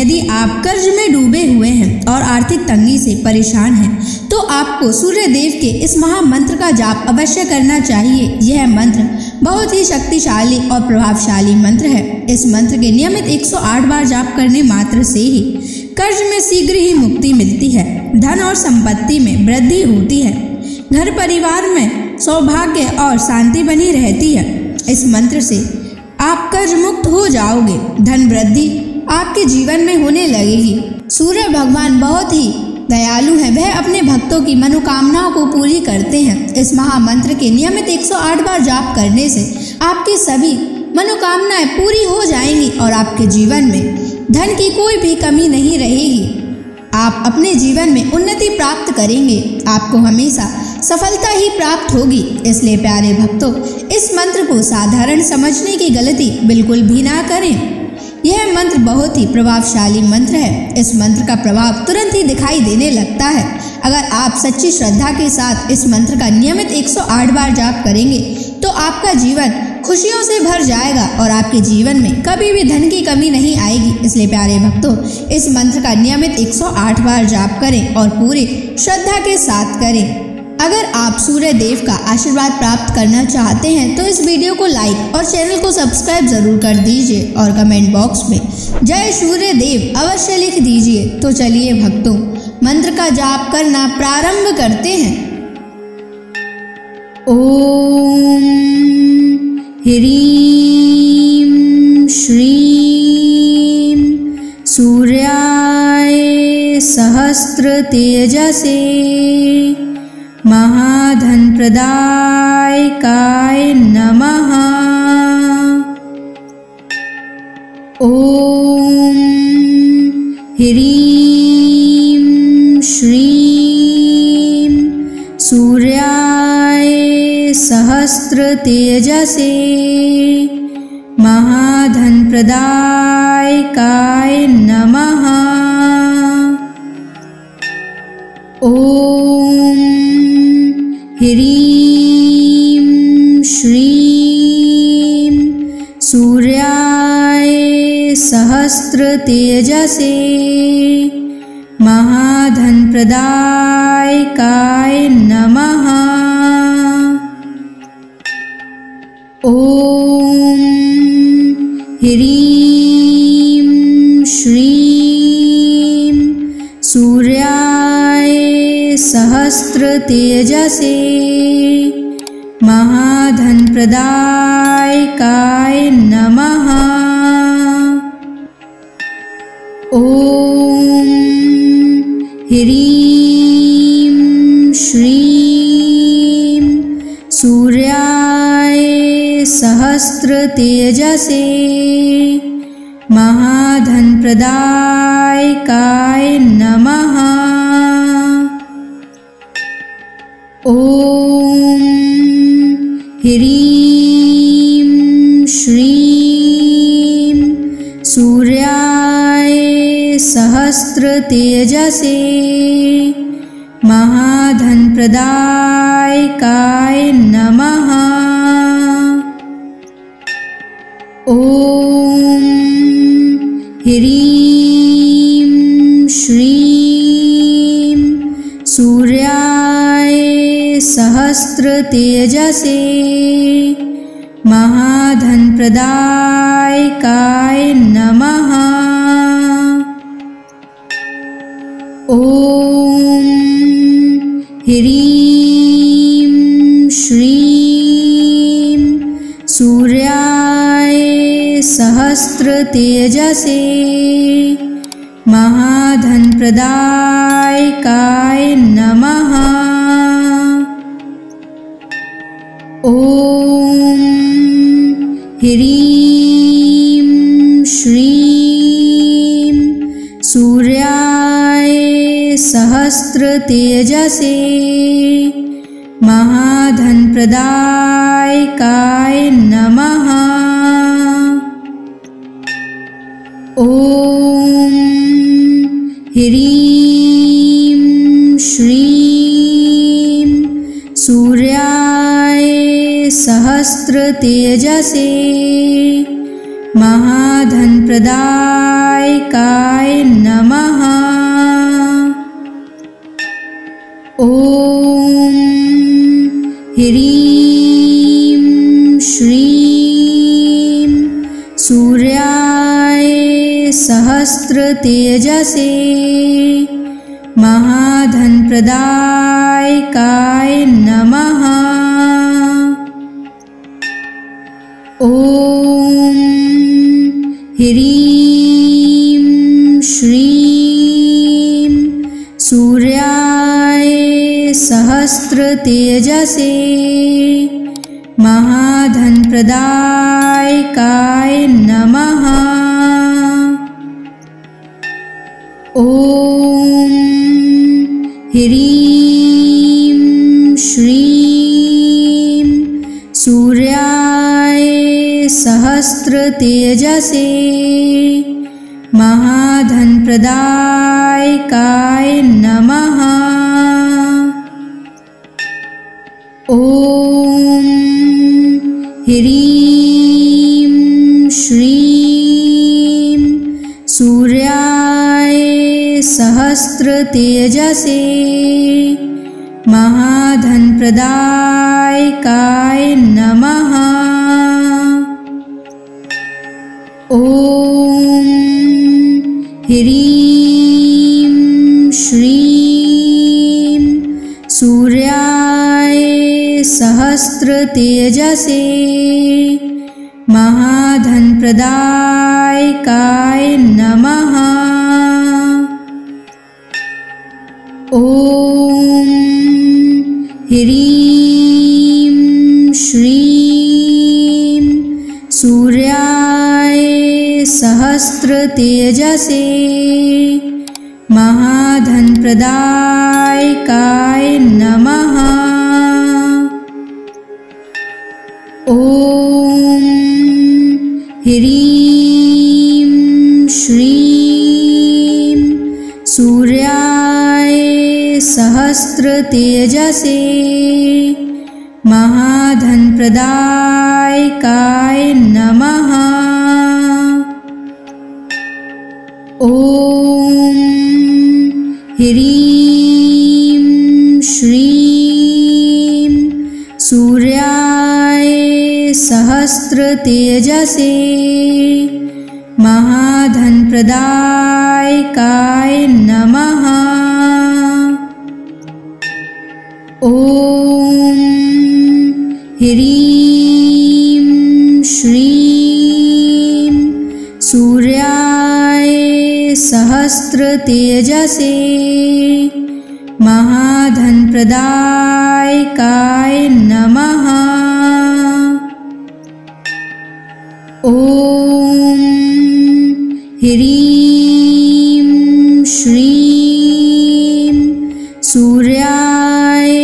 यदि आप कर्ज में डूबे हुए हैं और आर्थिक तंगी से परेशान हैं, तो आपको सूर्य देव के इस महामंत्र का जाप अवश्य करना चाहिए। यह मंत्र बहुत ही शक्तिशाली और प्रभावशाली मंत्र है। इस मंत्र के नियमित 108 बार जाप करने मात्र से ही कर्ज में शीघ्र ही मुक्ति मिलती है, धन और संपत्ति में वृद्धि होती है, घर परिवार में सौभाग्य और शांति बनी रहती है। इस मंत्र से आप कर्ज मुक्त हो जाओगे, धन वृद्धि आपके जीवन में होने लगेगी। सूर्य भगवान बहुत ही दयालु हैं, वह अपने भक्तों की मनोकामनाओं को पूरी करते हैं। इस महामंत्र के नियमित 108 बार जाप करने से आपकी सभी मनोकामनाएं पूरी हो जाएंगी और आपके जीवन में धन की कोई भी कमी नहीं रहेगी। आप अपने जीवन में उन्नति प्राप्त करेंगे, आपको हमेशा सफलता ही प्राप्त होगी। इसलिए प्यारे भक्तों, इस मंत्र को साधारण समझने की गलती बिल्कुल भी ना करें। यह मंत्र बहुत ही प्रभावशाली मंत्र है। इस मंत्र का प्रभाव तुरंत ही दिखाई देने लगता है। अगर आप सच्ची श्रद्धा के साथ इस मंत्र का नियमित 108 बार जाप करेंगे तो आपका जीवन खुशियों से भर जाएगा और आपके जीवन में कभी भी धन की कमी नहीं आएगी। इसलिए प्यारे भक्तों, इस मंत्र का नियमित 108 बार जाप करें और पूरी श्रद्धा के साथ करें। अगर आप सूर्य देव का आशीर्वाद प्राप्त करना चाहते हैं तो इस वीडियो को लाइक और चैनल को सब्सक्राइब जरूर कर दीजिए और कमेंट बॉक्स में जय सूर्य देव अवश्य लिख दीजिए। तो चलिए भक्तों, मंत्र का जाप करना प्रारंभ करते हैं। ओम ह्रीं श्रीं सूर्याय सहस्र तेजसे महाधन प्रदायकाय नमः। ओम ह्रीं श्रीं सूर्याय सहस्र तेजसे महाधन प्रदायकाय नमः। ओम ह्रीं श्रीं सूर्याय सहस्र तेजसे महाधन प्रदायकाय नमः। ओम ह्रीं श्रीं सूर्याय सहस्र तेजसे महाधन प्रदायकाय नमः। ओम ह्रीं श्रीं सूर्याय सहस्र तेजसे महाधन प्रदायकाय नमः। ओम ह्रीं श्रीं सूर्याय सहस्र तेजसे महाधन प्रदायकाय नमः। ओम ह्रीं श्रीं सूर्याय सहस्र तेजसे महाधन प्रदायकाय नमः। ओम ह्रीं श्रीं सूर्याय सहस्र तेजसे महाधन प्रदायकाय नमः। ओम ह्रीं श्रीं सूर्याय सहस्र तेजसे महाधन प्रदायकाय नमः। ओम ह्रीं श्रीं सूर्याय सहस्र तेजसे महाधनप्रदायकाय नमः। ॐ ह्रीं श्रीं सूर्याय सहस्रतेजसे महाधनप्रदायकाय नमः। ॐ ह्रीं श्रीं सूर्याय सहस्रतेजसे महाधनप्रदायकाय नमः। ॐ ह्रीं श्रीं सूर्याय सहस्रतेजसे महाधनप्रदायकाय नमः। ॐ ह्रीं श्रीं सूर्याय सहस्रतेजसे महाधनप्रदायकाय नमः। ॐ ह्रीं श्रीं सूर्याय सहस्रतेजसे महाधनप्रदायकाय नमः। ॐ ह्रीं श्रीं सूर्याय सहस्रतेजसे महाधनप्रदायकाय नमः। ॐ ह्रीं श्रीं सूर्याय सहस्रतेजसे महाधनप्रदायकाय नमः। ॐ ह्रीं श्रीं सूर्याय सहस्रतेजसे महाधनप्रदायकाय नमः। ॐ ह्रीं श्रीं सूर्याय सहस्रतेजसे महाधनप्रदायकाय नमः। ॐ ह्रीं श्रीं सूर्याय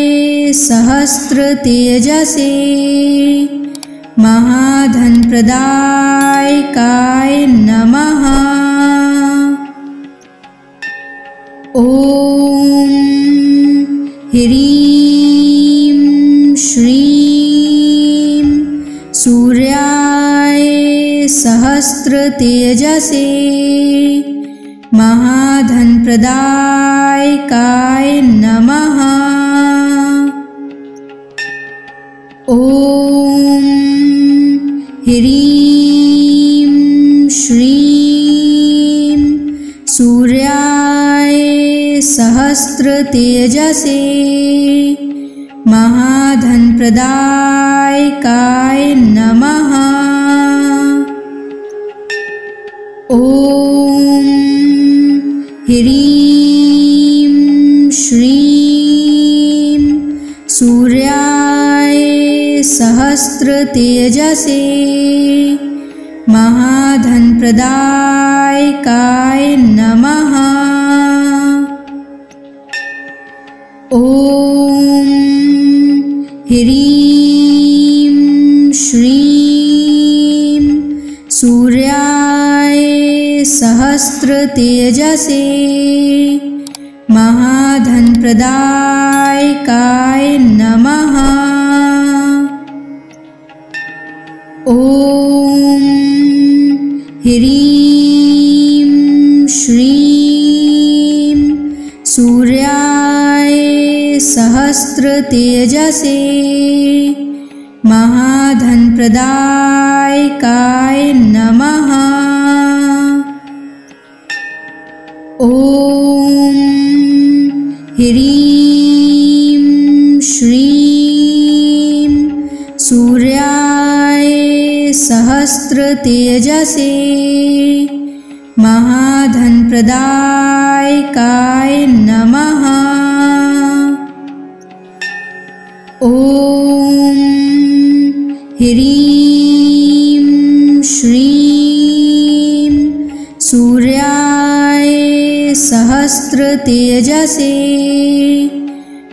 सहस्रतेजसे महाधनप्रदायकाय नमः। ॐ ह्रीं श्रीं सूर्याय सहस्रतेजसे महाधनप्रदायकाय नमः। ॐ ह्रीं श्रीं सूर्याय सहस्रतेजसे महाधनप्रदायकाय नमः। ॐ ह्रीं श्रीं सूर्याय सहस्रतेजसे महाधनप्रदायकाय नमः। ॐ ह्रीं श्रीं सूर्याय सहस्रतेजसे महाधनप्रदायकाय नमः। ॐ ह्रीं श्रीं सूर्याय सहस्रतेजसे महाधनप्रदायकाय नमः। ॐ ह्रीं श्रीं सूर्याय सहस्रतेजसे महाधनप्रदायकाय नमः। ॐ ह्रीं श्रीं सूर्याय सहस्रतेजसे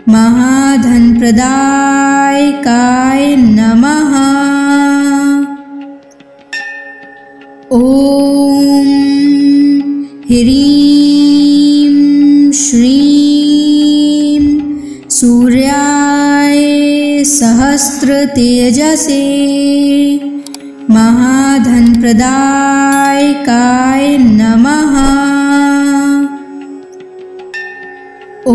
महाधनप्रदायकाय नमः। ॐ ह्रीं श्रीं सूर्याय सहस्रतेजसे महाधनप्रदायकाय नमः। ॐ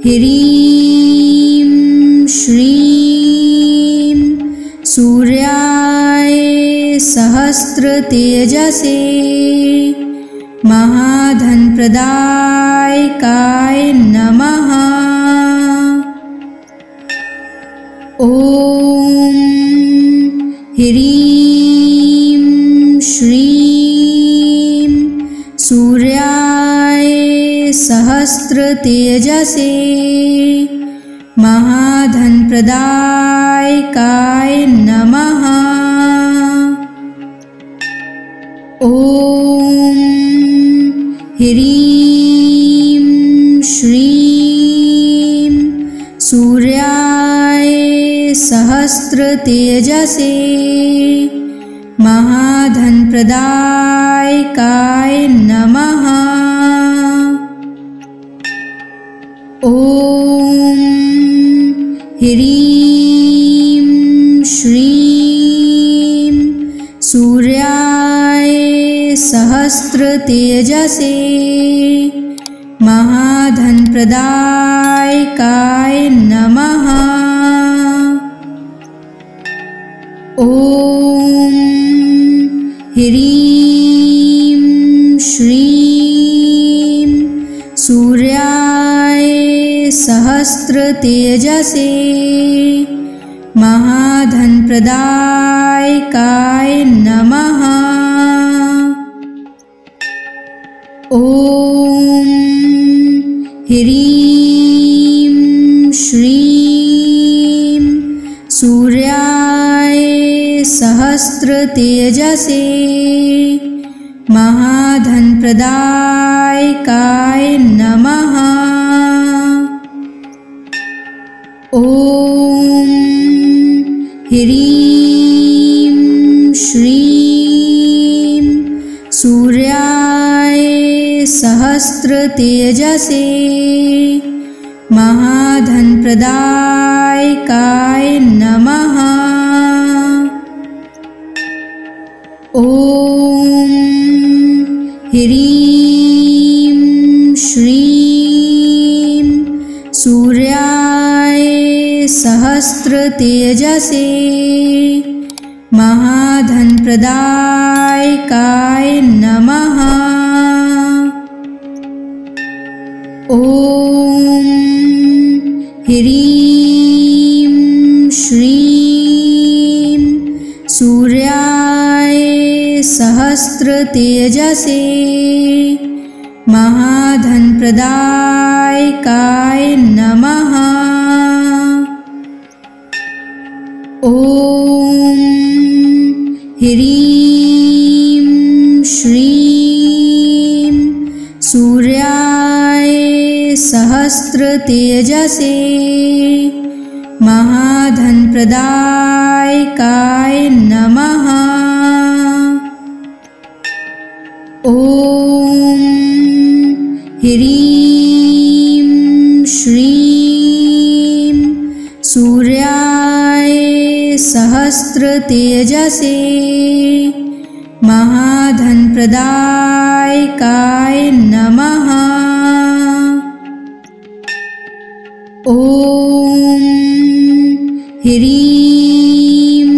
ह्रीं श्रीं सूर्याय सहस्रतेजसे महाधनप्रदायकाय नमः। ॐ ह्रीं श्रीं सूर्याय सहस्रतेजसे महाधनप्रदायकाय नमः। ॐ ह्रीं श्रीं सूर्याय सहस्रतेजसे महाधनप्रदायकाय नमः। ॐ ह्रीं श्रीं सूर्याय सहस्रतेजसे महाधनप्रदायकाय नमः। ॐ ह्रीं श्रीं सूर्याय सहस्रतेजसे महाधनप्रदायकाय नमः। ॐ ह्रीं श्रीं सूर्याय सहस्रतेजसे महाधनप्रदायकाय नमः। ॐ ह्रीं श्रीं सूर्याय सहस्रतेजसे महाधनप्रदायकाय नमः। ॐ ह्रीं श्रीं सूर्याय सहस्रतेजसे महाधनप्रदायकाय नमः। ॐ ह्रीं श्रीं सूर्याय सहस्रतेजसे महाधनप्रदायकाय नमः। ॐ ह्रीं श्रीं सूर्याय सहस्रतेजसे महाधनप्रदायकाय नमः। ॐ ह्रीं श्रीं सूर्याय सहस्रतेजसे महाधनप्रदायकाय नमः। ॐ ह्रीं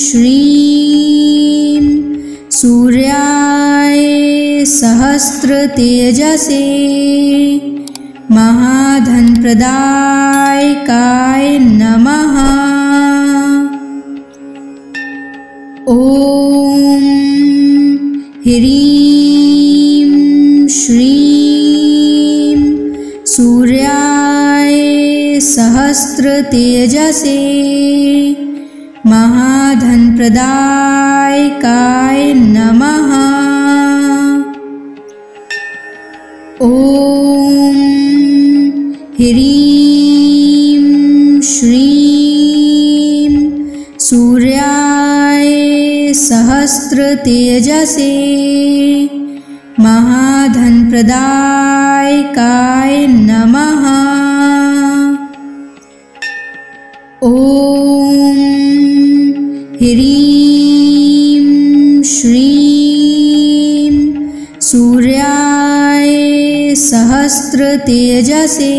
श्रीं सूर्याय सहस्रतेजसे महाधनप्रदायकाय नमः। ॐ ह्रीं श्रीं सूर्याय सहस्रतेजसे महाधनप्रदायकाय नमः। ॐ ह्रीं श्रीं सूर्याय सहस्रतेजसे महाधनप्रदायकाय नमः। ॐ ह्रीं श्रीं सूर्याय सहस्रतेजसे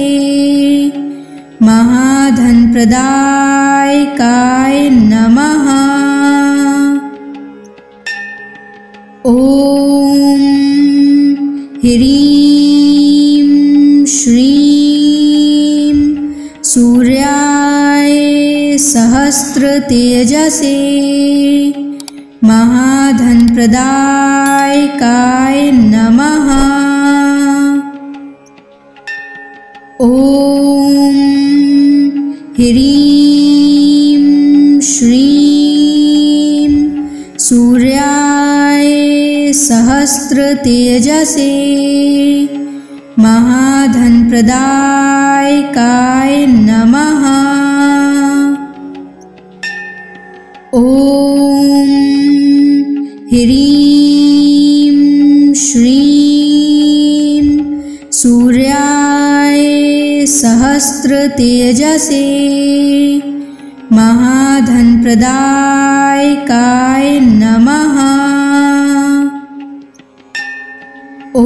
महाधनप्रदायकाय नमः। ॐ ह्रीं श्रीं सूर्याय सहस्रतेजसे महाधनप्रदायकाय नमः। ॐ ह्रीं श्रीं सूर्याय सहस्रतेजसे महाधनप्रदायकाय नमः। ॐ ह्रीं श्रीं सूर्याय सहस्रतेजसे महाधनप्रदायकाय नमः। ॐ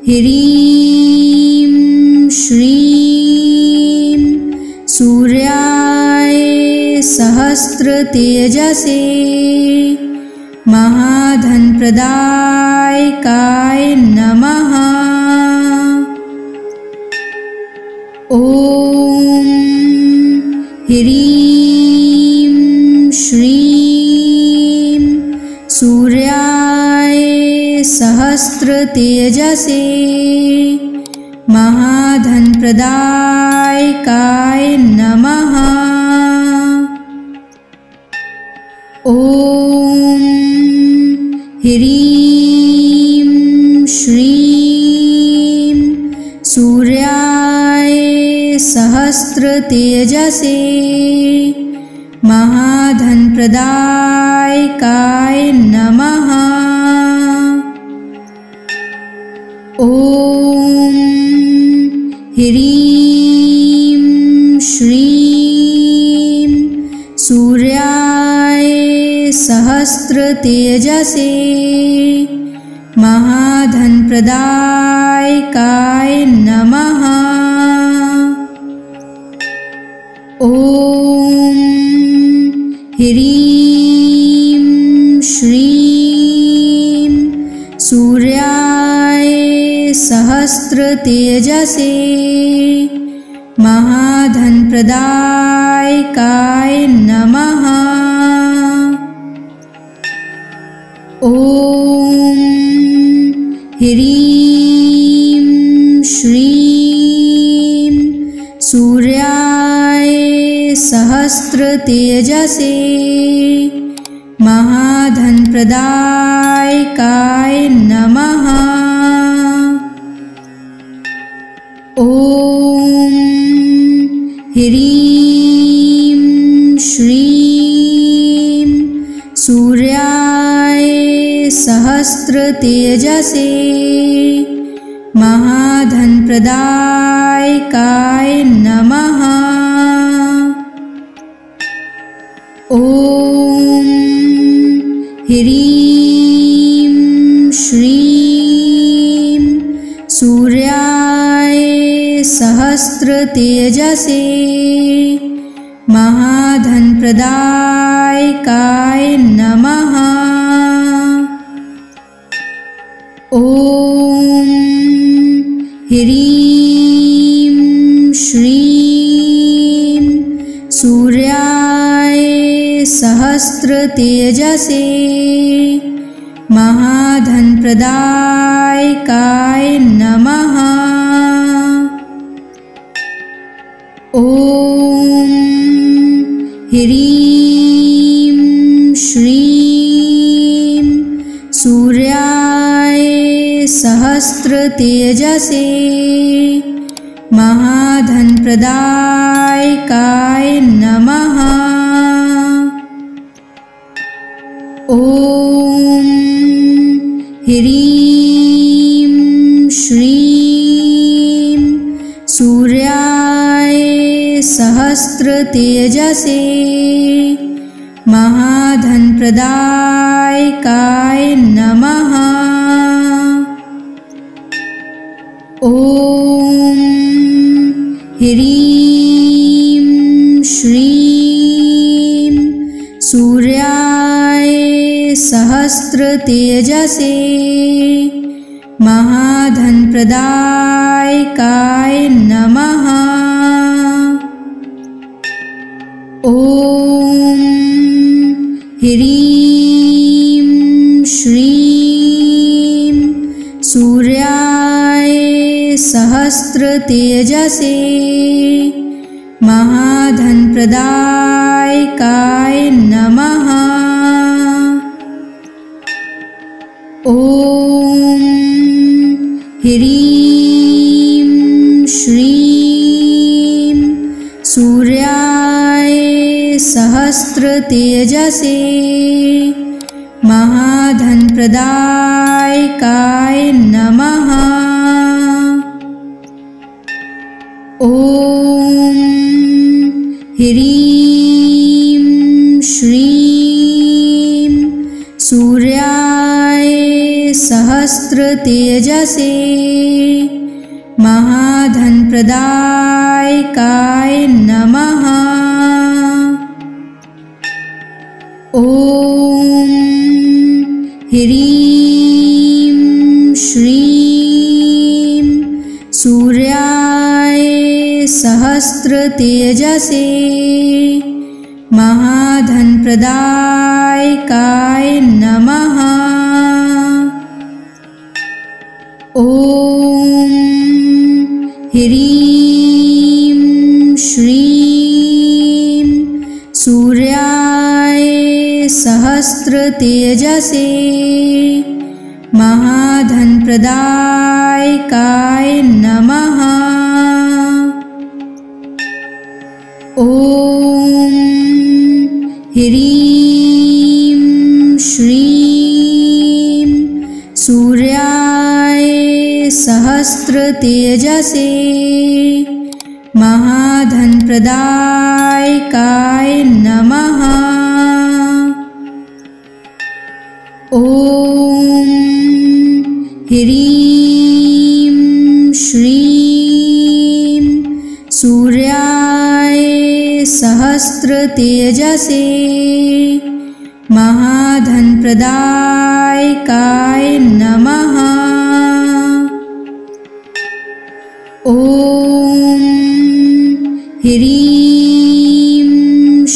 ह्रीं श्रीं सूर्याय सहस्रतेजसे महाधनप्रदायकाय नमः। ॐ ह्रीं श्रीं सूर्याय सहस्रतेजसे महाधनप्रदायकाय नमः। ॐ ह्रीं श्रीं सूर्याय सहस्रतेजसे महाधनप्रदायकाय नमः। ॐ ह्रीं श्रीं सूर्याय सहस्रतेजसे महाधनप्रदायकाय नमः। ॐ ह्रीं श्रीं सूर्याय सहस्रतेजसे महाधनप्रदायकाय नमः। ॐ ह्रीं श्रीं सूर्याय सहस्रतेजसे महाधनप्रदायकाय नमः। ॐ ह्रीं श्रीं सूर्याय सहस्रतेजसे महाधनप्रदायकाय नमः। ह्रीं श्रीं सूर्याय सहस्रतेजसे महाधनप्रदायकाय नमः। ॐ ह्रीं श्रीं सूर्याय सहस्रतेजसे महाधनप्रदायकाय नमः। ॐ ह्रीं श्रीं सूर्याय सहस्रतेजसे महाधनप्रदायकाय नमः। ॐ ह्रीं श्रीं सूर्याय सहस्रतेजसे महाधनप्रदायकाय नमः। ॐ ह्रीं श्रीं सूर्याय सहस्रतेजसे महाधनप्रदायकाय नमः। ॐ ह्रीं श्रीं सूर्याय सहस्रतेजसे महाधनप्रदायकाय नमः। ॐ ह्रीं श्रीं सूर्याय सहस्रतेजसे महाधनप्रदायकाय नमः। ॐ ह्रीं श्रीं सूर्याय सहस्रतेजसे महाधनप्रदायकाय नमः। ॐ ह्रीं श्रीं सूर्याय सहस्रतेजसे महाधनप्रदायकाय नमः। ॐ ह्रीं श्रीं सूर्याय सहस्रतेजसे महाधनप्रदायकाय नमः। ॐ ह्रीं श्रीं सूर्याय सहस्रतेजसे महाधनप्रदायकाय नमः। ॐ ह्रीं श्रीं सूर्याय सहस्रतेजसे महाधनप्रदायकाय नमः। ॐ ह्रीं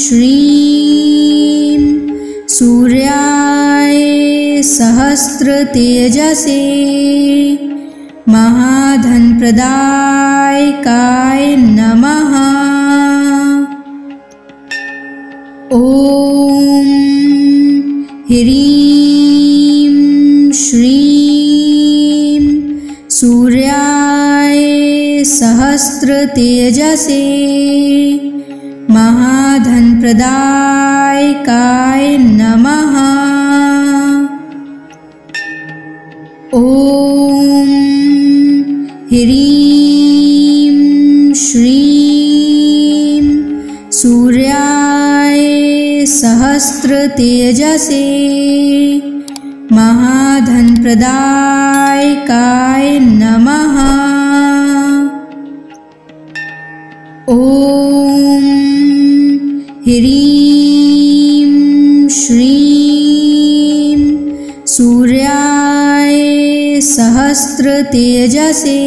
श्रीं सूर्याय सहस्रतेजसे महाधनप्रदायकाय नमः। ॐ ह्रीं श्रीं सूर्याय सहस्रतेजसे महाधनप्रदायकाय नमः। ॐ ह्रीं श्रीं सूर्याय सहस्रतेजसे महाधनप्रदायकाय नमः। ॐ ह्रीं श्रीं सूर्याय सहस्रतेजसे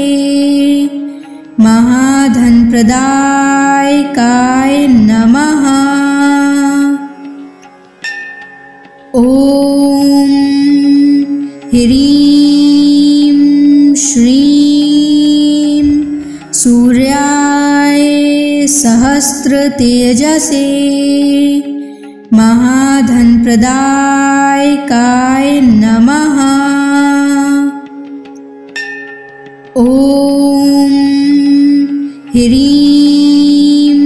महाधनप्रदायकाय नमः। ॐ ह्रीं श्रीं सूर्याय सहस्रतेजसे महाधनप्रदायकाय नमः। ॐ ह्रीं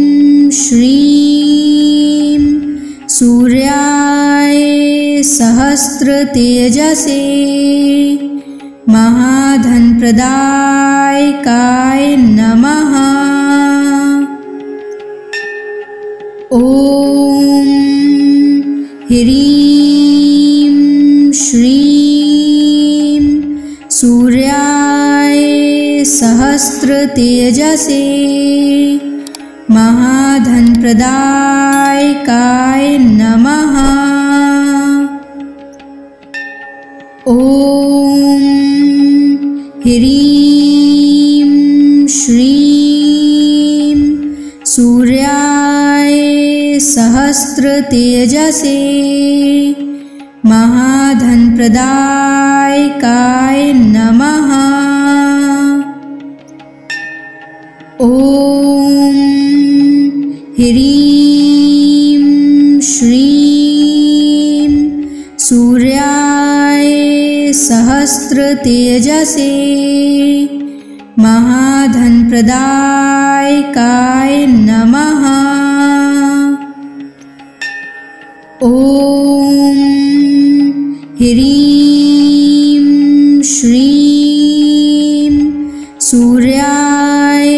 श्रीं सूर्याय सहस्रतेजसे महाधनप्रदायकाय नमः। ॐ ह्रीं श्रीं सूर्याय सहस्रतेजसे महाधनप्रदायकाय नमः। ॐ ह्रीं श्रीं सूर्याय सहस्रतेजसे महाधनप्रदायकाय नमः। ॐ ह्रीं श्रीं सूर्याय सहस्रतेजसे महाधनप्रदायकाय नमः। ॐ ह्रीं श्रीं सूर्याय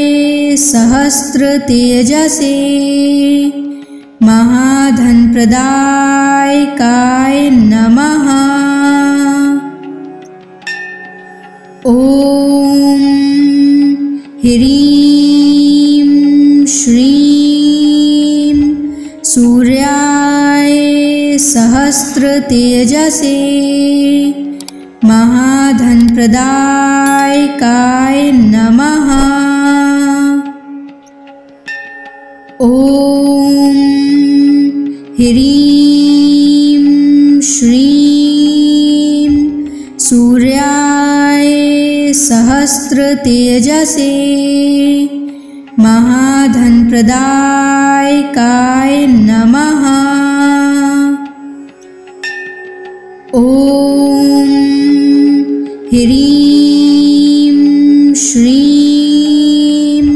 सहस्रतेजसे महाधनप्रदायकाय नमः। ॐ ह्रीं श्रीं सूर्याय सहस्रतेजसे महाधनप्रदायकाय नमः। ॐ ह्रीं श्रीं सूर्याय सहस्रतेजसे महाधनप्रदायकाय नमः। ॐ ह्रीं श्रीं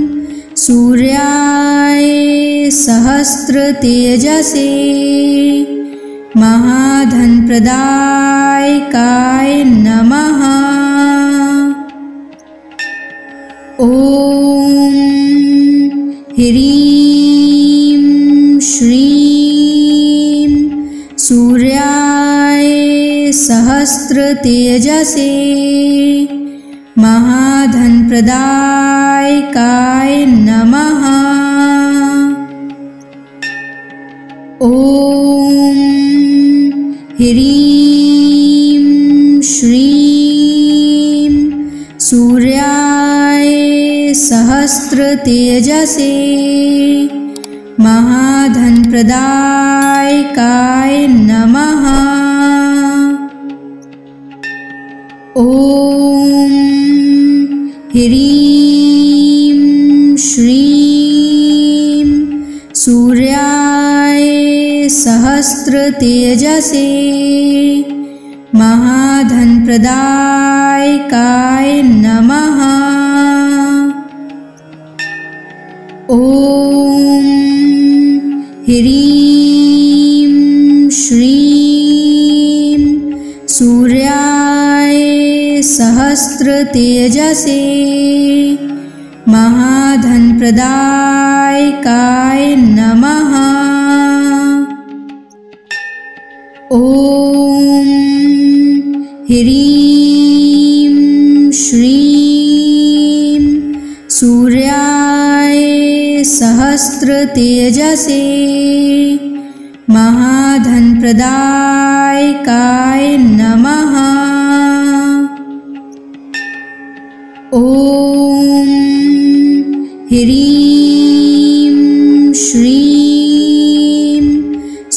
सूर्याय सहस्रतेजसे महाधनप्रदायकाय नमः। ॐ ह्रीं श्रीं सूर्याय सहस्रतेजसे महाधनप्रदायकाय नमः। ॐ ह्रीं श्रीं सूर्याय सहस्रतेजसे महाधनप्रदायकाय नमः। ॐ ह्रीं श्रीं सूर्याय सहस्रतेजसे महाधनप्रदायकाय नमः। ॐ ह्रीं श्रीं सूर्याय सहस्रतेजसे महाधनप्रदायकाय नमः। ह्रीं श्रीं सूर्याय सहस्रतेजसे महाधनप्रदायकाय नमः। ॐ ह्रीं श्रीं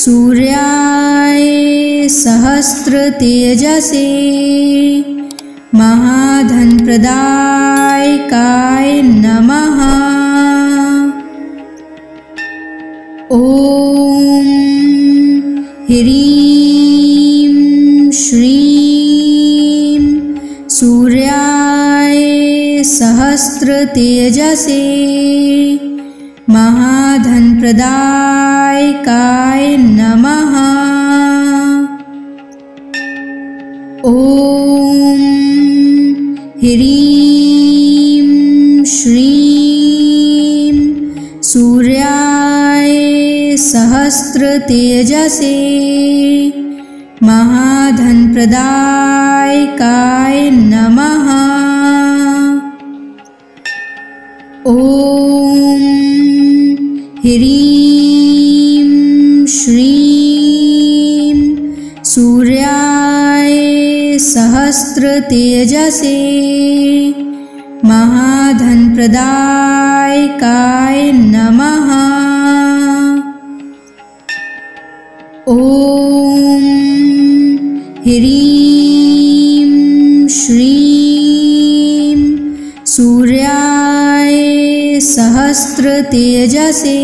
सूर्याय सहस्रतेजसे महाधनप्रदायकाय नमः। ॐ ह्रीं श्रीं सूर्याय सहस्रतेजसे महाधनप्रदायकाय नमः। ॐ ह्रीं श्रीं सूर्याय सहस्रतेजसे महाधनप्रदायकाय नमः। ॐ ह्रीं श्रीं सूर्याय सहस्रतेजसे महाधनप्रदायकाय नमः। ॐ ह्रीं श्रीं सूर्याय सहस्रतेजसे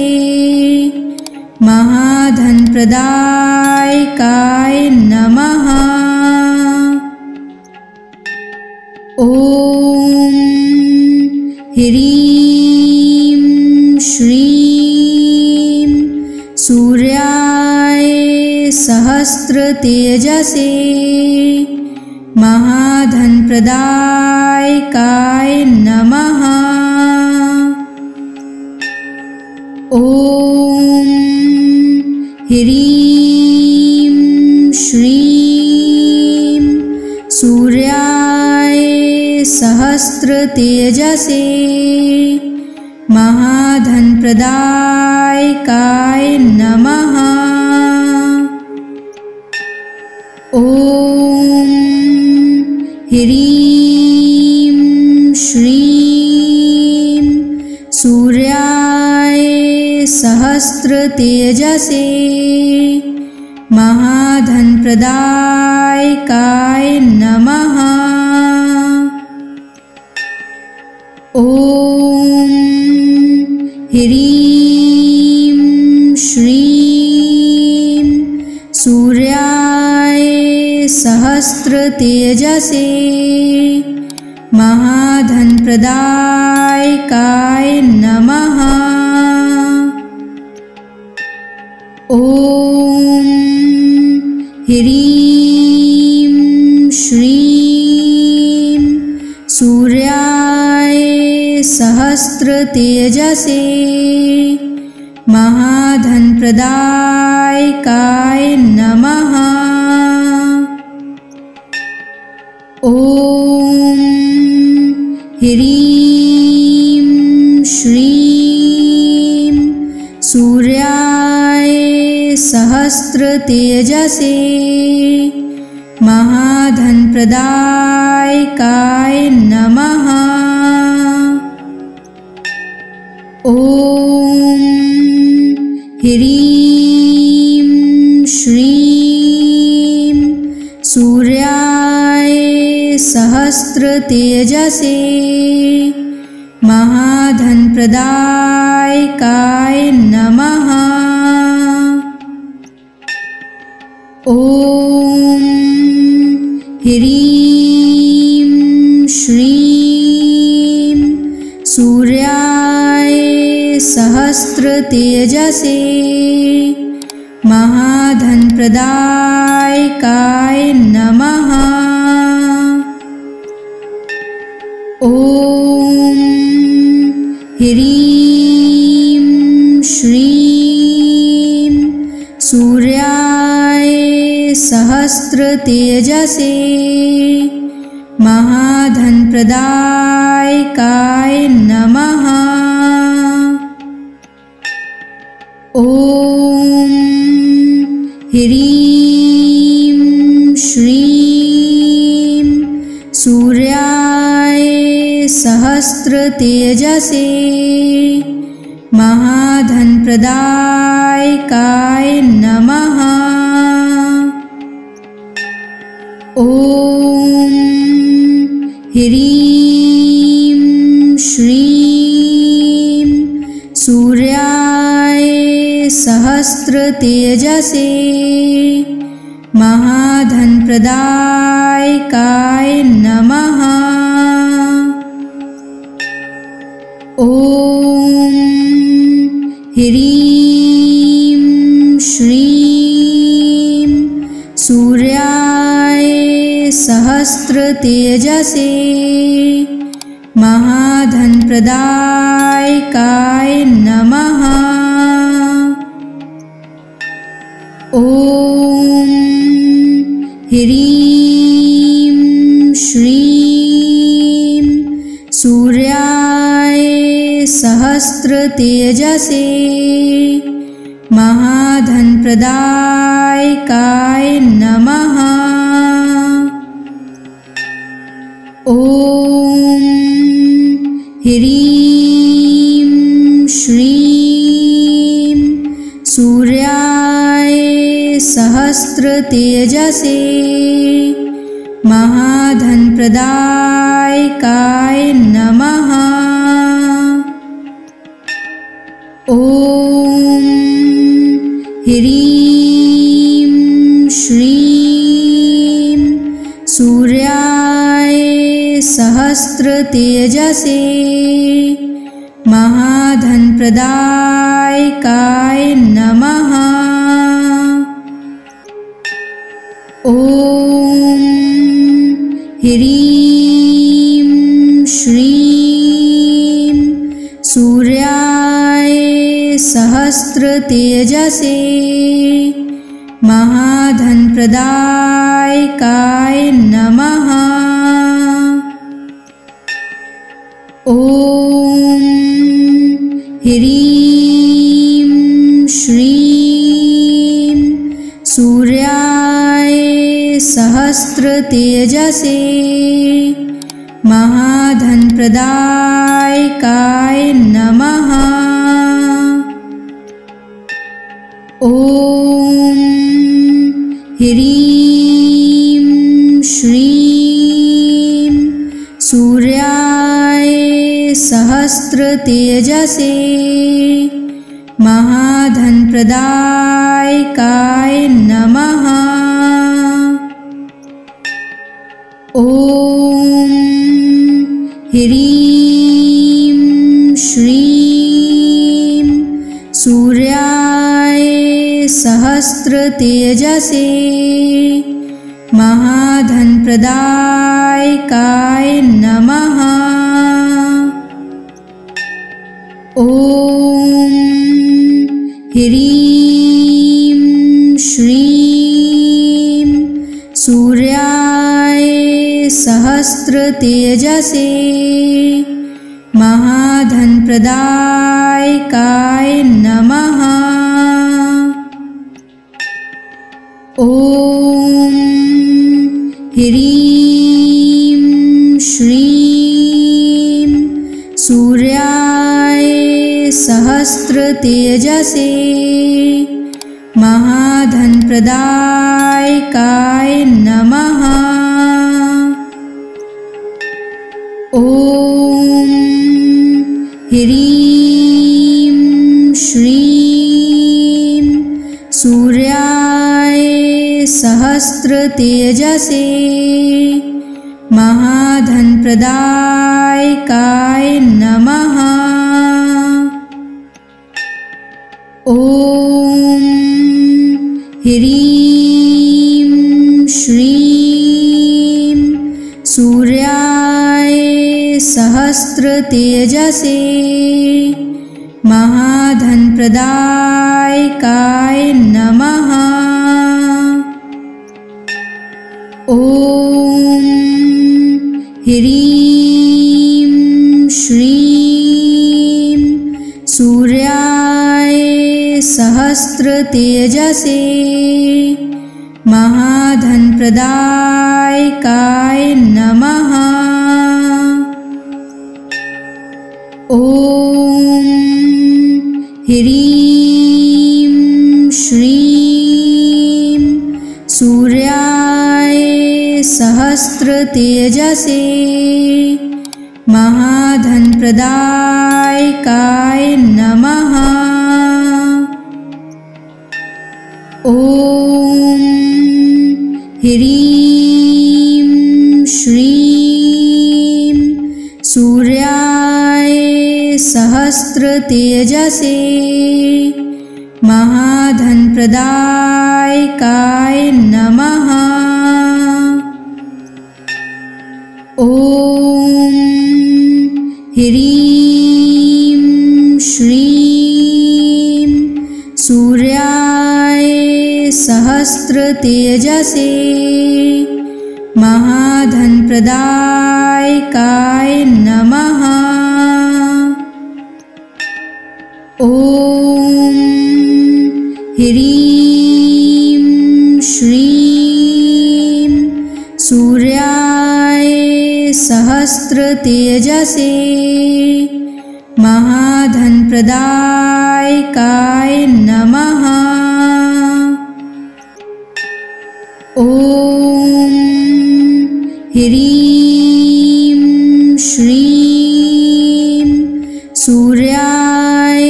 महाधनप्रदायकाय नमः। ॐ ह्रीं श्रीं सूर्याय सहस्रतेजसे महाधनप्रदायकाय नमः। ॐ ह्रीं श्रीं सूर्याय सहस्रतेजसे महाधनप्रदायकाय नमः। ॐ ह्रीं श्रीं सूर्याय सहस्रतेजसे महाधनप्रदायकाय नमः। ॐ ह्रीं श्रीं सूर्याय सहस्रतेजसे महाधनप्रदायकाय नमः। ॐ ह्रीं श्रीं सूर्याय सहस्रतेजसे महाधनप्रदायकाय नमः। ॐ ह्रीं श्रीं सूर्याय सहस्रतेजसे महाधनप्रदायकाय नमः। ॐ ह्रीं श्रीं सूर्याय सहस्रतेजसे महाधनप्रदायकाय नमः। ॐ ह्रीं श्रीं सूर्याय सहस्रतेजसे महाधनप्रदायकाय नमः। ॐ ह्रीं श्रीं सूर्याय सहस्रतेजसे सहस्रतेजसे महाधनप्रदायकाय नमः। ॐ ह्रीं श्रीं सूर्याय सहस्रतेजसे महाधनप्रदायकाय नमः। ॐ ह्रीं श्रीं सूर्याय सहस्रतेजसे महाधनप्रदायकाय नमः। ॐ ह्रीं श्रीं सूर्याय सहस्रतेजसे महाधनप्रदायकाय नमः। ॐ ह्रीं श्रीं सूर्याय सहस्रतेजसे महाधनप्रदायकाय नमः। ॐ ह्रीं श्रीं सूर्याय सहस्रतेजसे महाधनप्रदायकाय नमः। ॐ ह्रीं श्रीं सूर्याय सहस्रतेजसे महाधनप्रदायकाय नमः। ॐ ह्रीं श्रीं सूर्याय सहस्रतेजसे महाधनप्रदायकाय नमः। ॐ ह्रीं श्रीं सूर्याय सहस्रतेजसे महाधनप्रदायकाय नमः। ॐ ह्रीं श्रीं सूर्याय सहस्रतेजसे महाधनप्रदायकाय नमः। ॐ ह्रीं श्रीं सूर्याय सहस्रतेजसे महाधनप्रदायकाय नमः। ॐ ह्रीं श्रीं सूर्याय सहस्रतेजसे महाधनप्रदायकाय नमः। ॐ ह्रीं श्रीं सूर्याय सहस्रतेजसे महाधनप्रदायकाय नमः। ॐ ह्रीं श्रीं सूर्याय सहस्रतेजसे महाधनप्रदायकाय नमः। ॐ ह्रीं श्रीं सूर्याय सहस्रतेजसे महाधनप्रदायकाय नमः। ह्रीं श्रीं सूर्याय सहस्रतेजसे महाधनप्रदायकाय नमः। ॐ ह्रीं श्रीं सूर्याय सहस्रतेजसे महाधनप्रदायकाय नमः। ॐ ह्रीं श्रीं सूर्याय सहस्रतेजसे महाधनप्रदायकाय नमः। ॐ ह्रीं श्रीं सूर्याय सहस्रतेजसे महाधनप्रदायकाय नमः। ॐ ह्रीं श्रीं सूर्याय सहस्रतेजसे महाधनप्रदायकाय नमः। ॐ ह्रीं श्रीं सूर्याय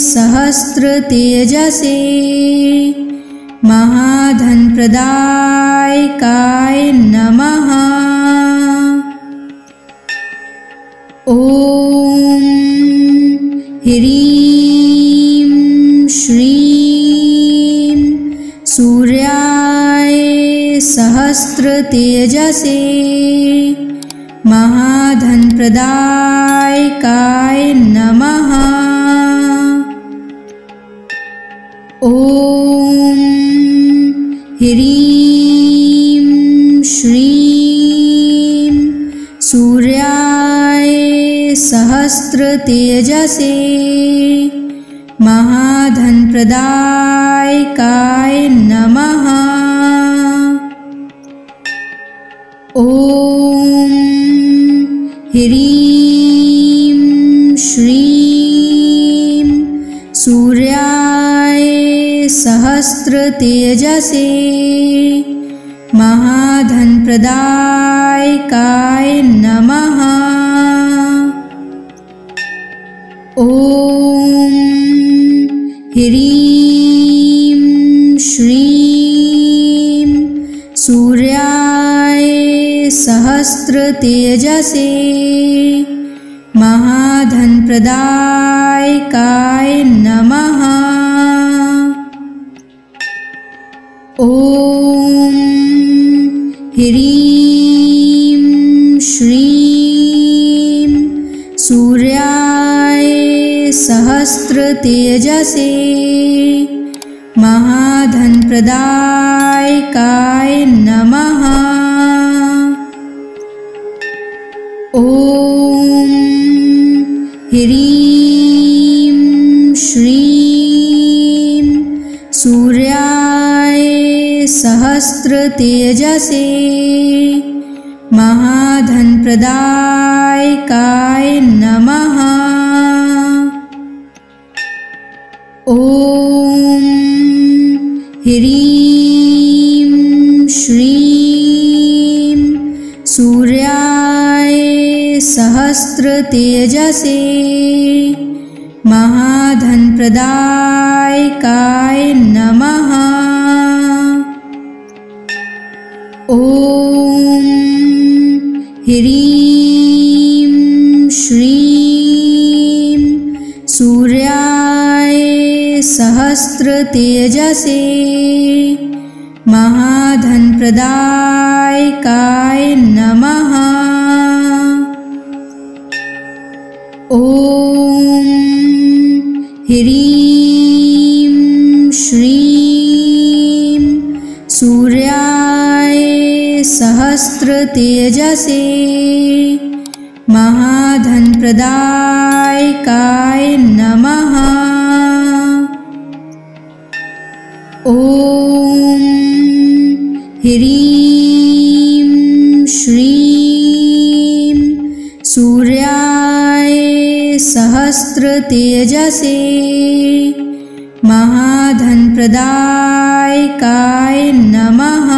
सहस्रतेजसे महाधनप्रदायकाय नमः। ॐ ह्रीं श्रीं सूर्याय सहस्रतेजसे महाधनप्रदायकाय नमः। ॐ ह्रीं श्रीं सूर्याय सहस्रतेजसे महाधनप्रदायकाय नमः। ॐ ह्रीं श्रीं सूर्याय सहस्रतेजसे महाधनप्रदायकाय नमः। ॐ ह्रीं श्रीं सूर्याय सहस्रतेजसे महाधनप्रदायकाय नमः। ॐ ह्रीं श्रीं सूर्याय सहस्रतेजसे महाधनप्रदायकाय नमः। ॐ ह्रीं श्रीं सूर्याय सहस्रतेजसे महाधनप्रदायकाय नमः। ॐ ह्रीं श्रीं सूर्याय सहस्रतेजसे महाधनप्रदायकाय नमः। ॐ ह्रीं श्रीं सूर्याय सहस्रतेजसे महाधनप्रदायकाय नमः। ॐ ह्रीं श्रीं सूर्याय सहस्रतेजसे सहस्रतेजसे महाधनप्रदायकाय नमः। ॐ ह्रीं श्रीं सूर्याय सहस्रतेजसे महाधनप्रदायकाय नमः।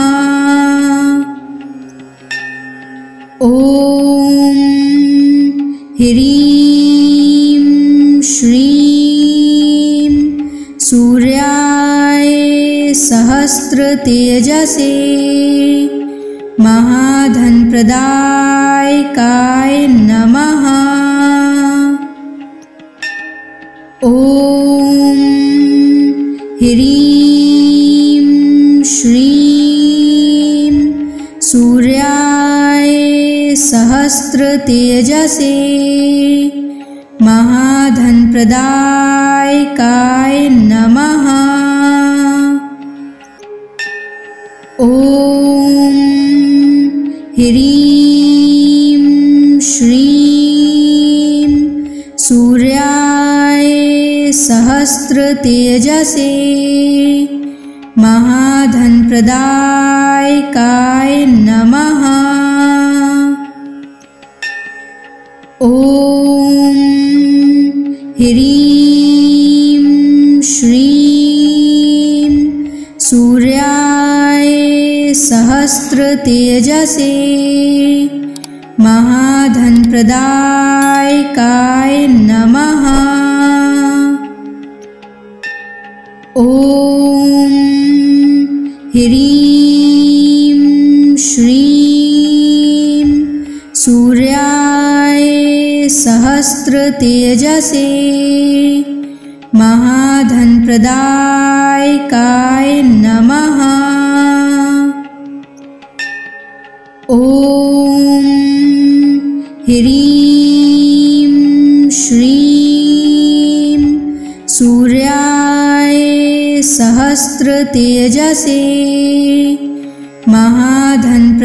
ॐ ह्रीं श्रीं सूर्याय सहस्रतेजसे महाधनप्रदायकाय नमः। ॐ ह्रीं श्रीं सूर्याय सहस्रतेजसे महाधनप्रदायकाय नमः। ॐ ह्रीं श्रीं सूर्याय सहस्रतेजसे महाधनप्रदायकाय नमः। ॐ ह्रीं श्रीं सूर्याय सहस्रतेजसे महाधनप्रदायकाय नमः। ॐ ह्रीं श्रीं सूर्याय सहस्रतेजसे महाधनप्रदायकाय नमः। ॐ ह्रीं श्रीं सूर्याय सहस्रतेजसे महाधनप्रदायकाय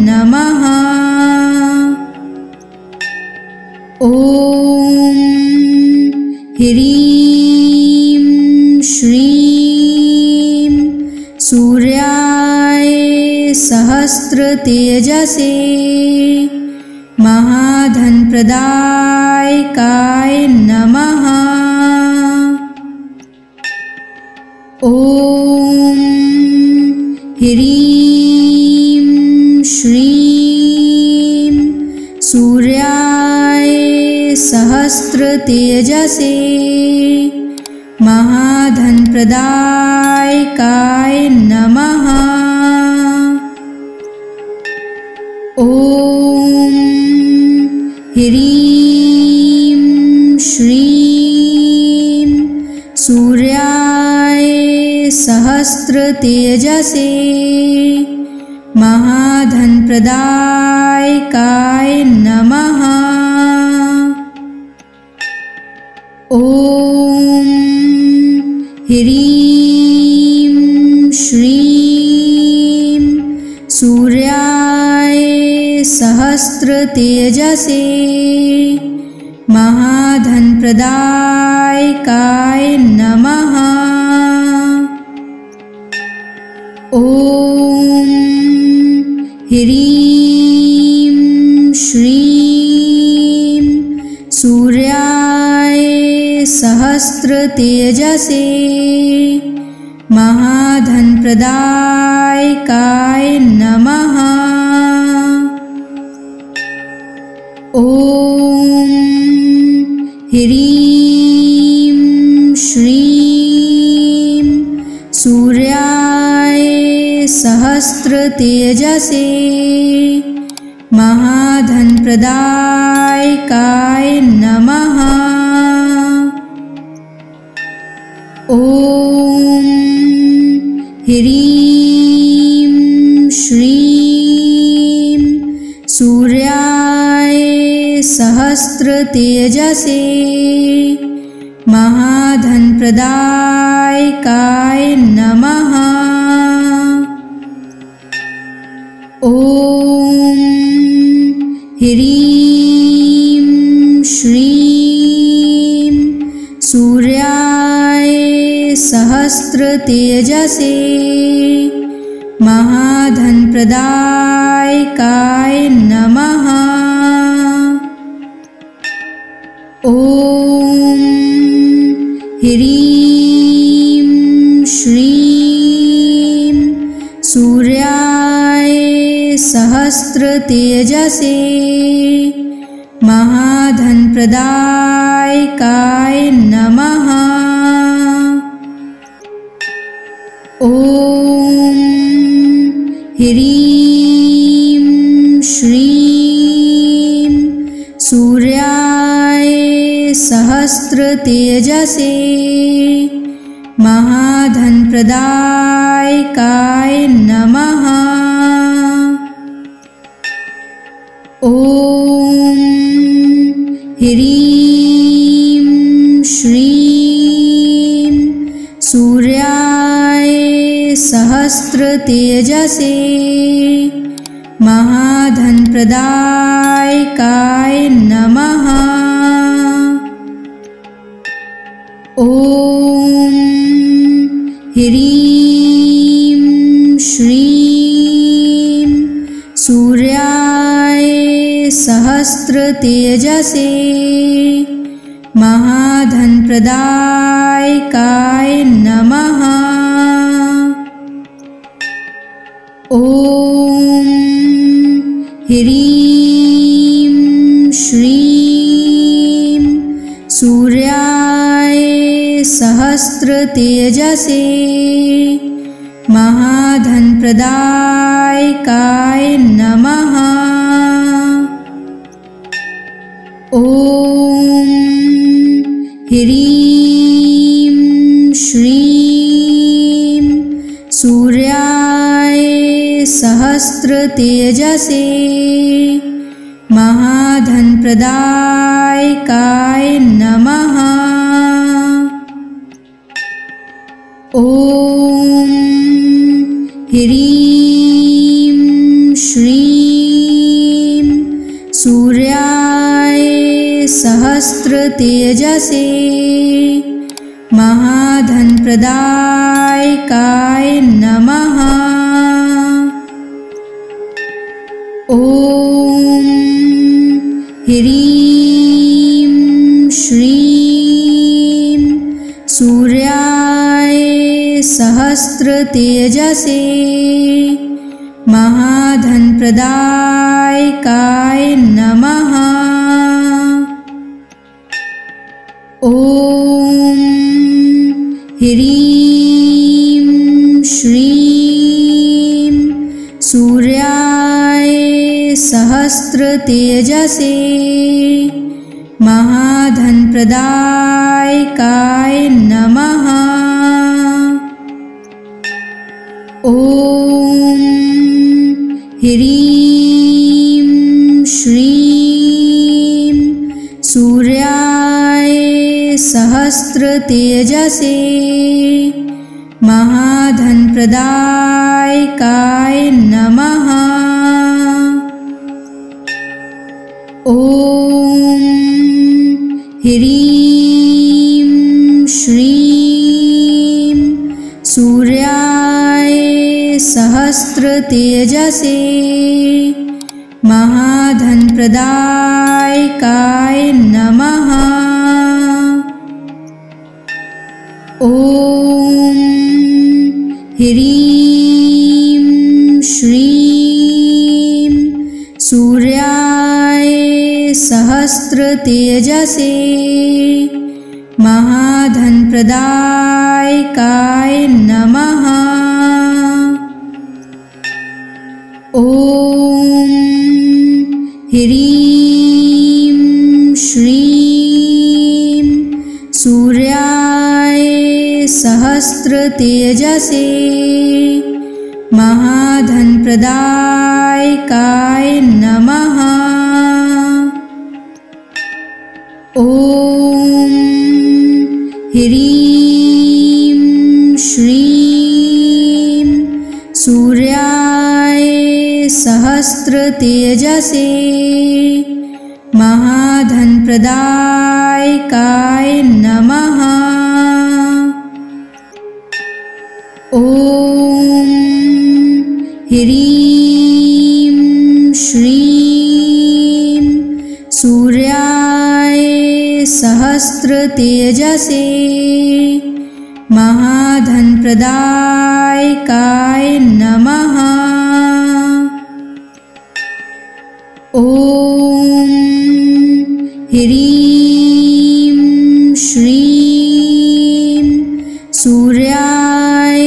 नमः। ॐ ह्रीं श्रीं सूर्याय सहस्रतेजसे महाधनप्रदायकाय नमः। ॐ ह्रीं श्रीं सूर्याय सहस्रतेजसे महाधनप्रदायकाय नमः। ॐ ह्रीं श्रीं सूर्याय सहस्रतेजसे महाधनप्रदायकाय नमः। ॐ ह्रीं श्रीं सूर्याय सहस्रतेजसे महाधनप्रदायकाय नमः। ॐ ह्रीं श्रीं सूर्याय सहस्रतेजसे महाधनप्रदायकाय नमः। ॐ ह्रीं श्रीं सूर्याय सहस्रतेजसे महाधनप्रदायकाय नमः। ॐ ह्रीं श्रीं सूर्याय सहस्रतेजसे महाधनप्रदायकाय नमः। ॐ सूर्याय सहस्रतेजसे महाधनप्रदायकाय नमः। ॐ ह्रीं श्रीं सूर्याय सहस्रतेजसे महाधनप्रदायकाय नमः। ॐ ह्रीं श्रीं सूर्याय सहस्रतेजसे महाधनप्रदायकाय नमः। ॐ ह्रीं श्रीं सूर्याय सहस्रतेजसे महाधनप्रदायकाय नमः। ॐ ह्रीं श्रीं सूर्याय सहस्रतेजसे महाधनप्रदायकाय नमः। ॐ ह्रीं श्रीं सूर्याय सहस्रतेजसे महाधनप्रदायकाय नमः। ॐ ह्रीं श्रीं सूर्याय सहस्रतेजसे महाधनप्रदायकाय नमः। ॐ ह्रीं श्रीं सूर्याय सहस्रतेजसे महाधनप्रदायकाय नमः। ॐ ह्रीं श्रीं सूर्याय सहस्रतेजसे महाधनप्रदायकाय नमः। ॐ ह्रीं श्रीं सूर्याय सहस्रतेजसे महाधनप्रदायकाय नमः। ॐ ह्रीं श्रीं सूर्याय सहस्रतेजसे महाधनप्रदायकाय नमः। ॐ ह्रीं श्रीं सूर्याय सहस्रतेजसे महाधनप्रदायकाय नमः। ॐ ह्रीं श्रीं सूर्याय सहस्रतेजसे महाधनप्रदायकाय नमः। ॐ ह्रीं श्रीं सूर्याय सहस्रतेजसे महाधनप्रदायकाय नमः। ॐ ह्रीं श्रीं सूर्याय सहस्रतेजसे महाधनप्रदायकाय नमः। ह्रीं श्रीं सूर्याय सहस्रतेजसे महाधनप्रदायकाय नमः। ॐ ह्रीं श्रीं सूर्याय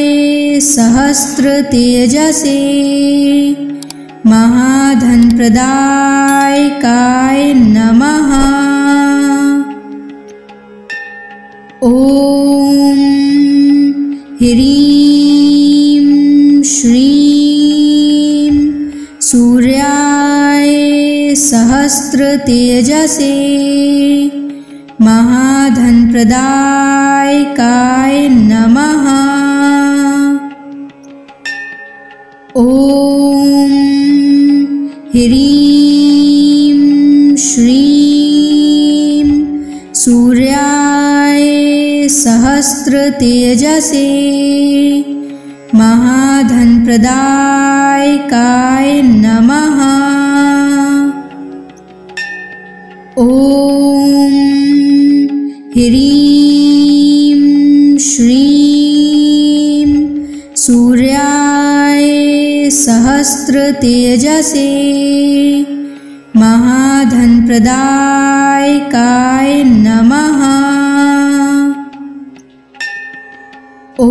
सहस्रतेजसे महाधनप्रदायकाय नमः। ॐ ह्रीं श्रीं सूर्याय सहस्रतेजसे महाधनप्रदायकाय नमः। ॐ ह्रीं श्रीं सूर्याय सहस्रतेजसे महाधनप्रदायकाय नमः। ॐ ह्रीं श्रीं सूर्याय सहस्रतेजसे महाधनप्रदायकाय नमः। ॐ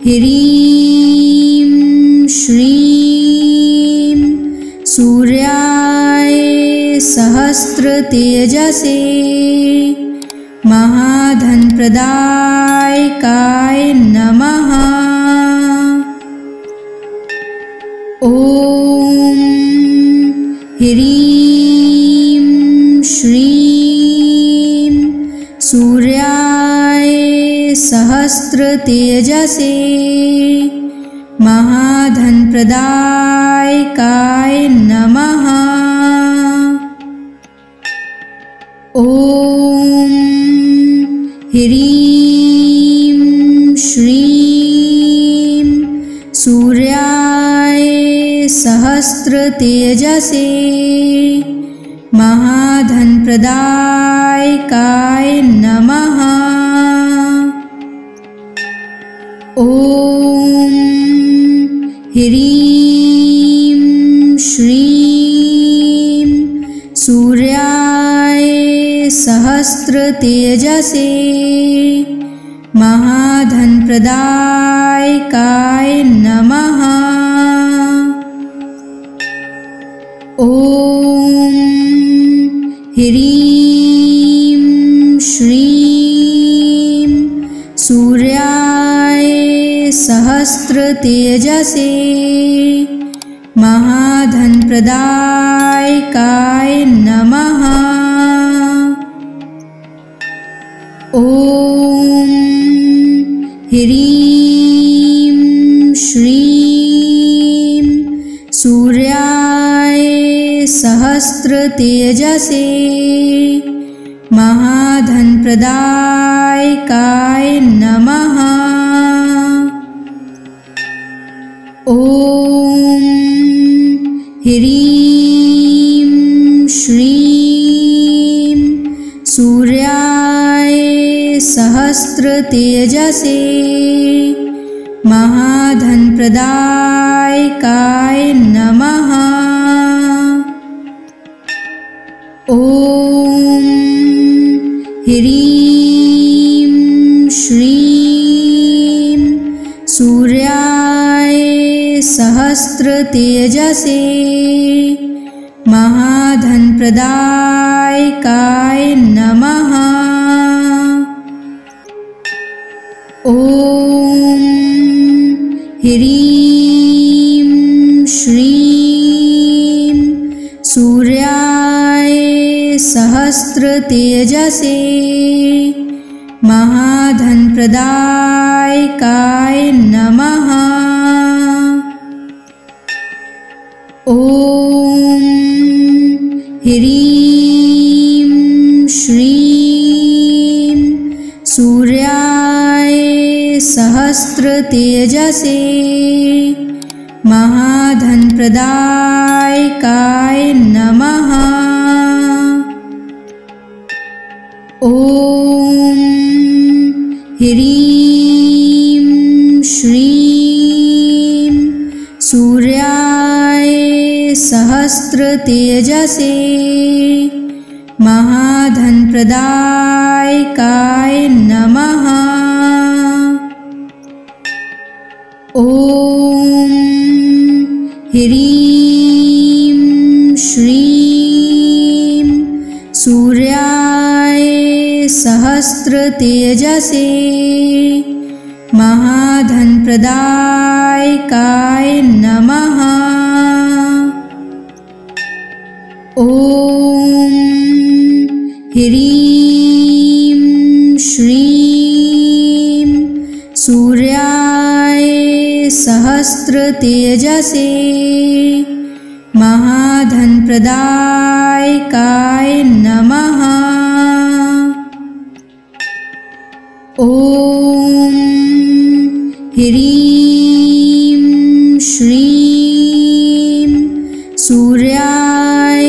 ह्रीं श्रीं सूर्याय सहस्रतेजसे महाधनप्रदायकाय नमः। ॐ ह्रीं श्रीं सूर्याय सहस्रतेजसे महाधनप्रदायकाय नमः। ॐ ह्रीं श्रीं सूर्याय सहस्रतेजसे महाधनप्रदायकाय नमः। ॐ ह्रीं श्रीं सूर्याय सहस्रतेजसे महाधनप्रदायकाय नमः। ॐ ह्रीं श्रीं सूर्याय सहस्रतेजसे महाधनप्रदायकाय नमः। ॐ ह्रीं श्रीं सूर्याय सहस्रतेजसे महाधनप्रदायकाय नमः। ॐ ह्रीं श्रीं सूर्याय सहस्रतेजसे महाधनप्रदायकाय नमः। ॐ ह्रीं श्रीं सूर्याय सहस्रतेजसे महाधनप्रदायकाय नमः। ॐ ह्रीं श्रीं सूर्याय सहस्रतेजसे महाधनप्रदायकाय नमः। ॐ ह्रीं श्रीं सूर्याय सहस्रतेजसे महाधनप्रदायकाय नमः। ॐ ह्रीं श्रीं सूर्याय सहस्रतेजसे महाधनप्रदायकाय नमः। ॐ ह्रीं श्रीं सूर्याय सहस्रतेजसे महाधनप्रदायकाय नमः। ॐ ह्रीं श्रीं सूर्याय सहस्रतेजसे महाधनप्रदायकाय नमः। ॐ ह्रीं श्रीं सूर्याय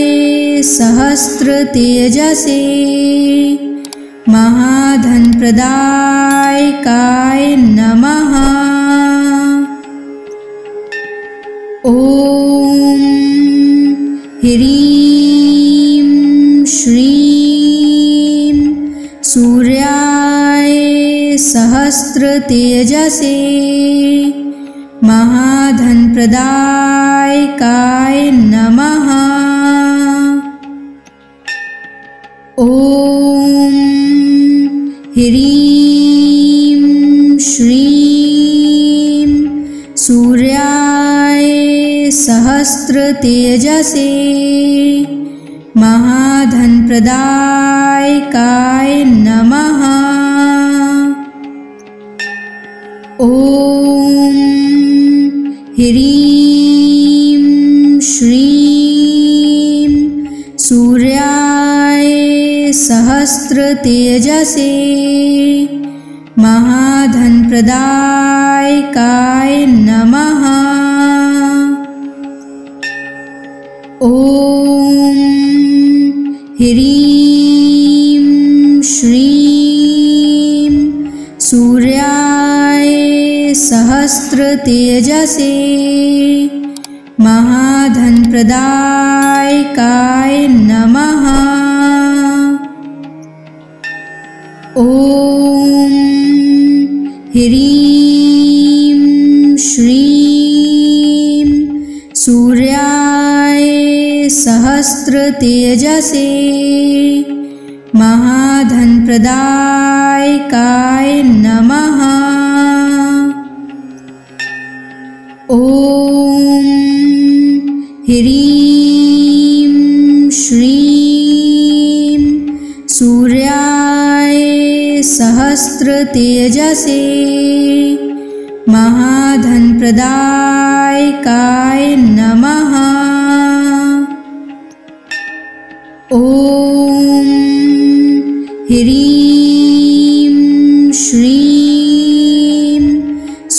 सहस्रतेजसे महाधनप्रदायकाय नमः। ॐ ह्रीं श्रीं सूर्याय सहस्रतेजसे महाधनप्रदायकाय नमः। ॐ ह्रीं श्रीं सूर्याय सहस्रतेजसे महाधनप्रदायकाय नमः। ॐ ह्रीं श्रीं सूर्याय सहस्रतेजसे महाधनप्रदायकाय नमः। ॐ ह्रीं श्रीं सूर्याय सहस्रतेजसे महाधनप्रदायकाय नमः। ॐ ह्रीं श्रीं सूर्याय सहस्रतेजसे महाधनप्रदायकाय नमः। ॐ ह्रीं श्रीं सूर्याय सहस्रतेजसे महाधनप्रदायकाय नमः। ॐ ह्रीं श्रीं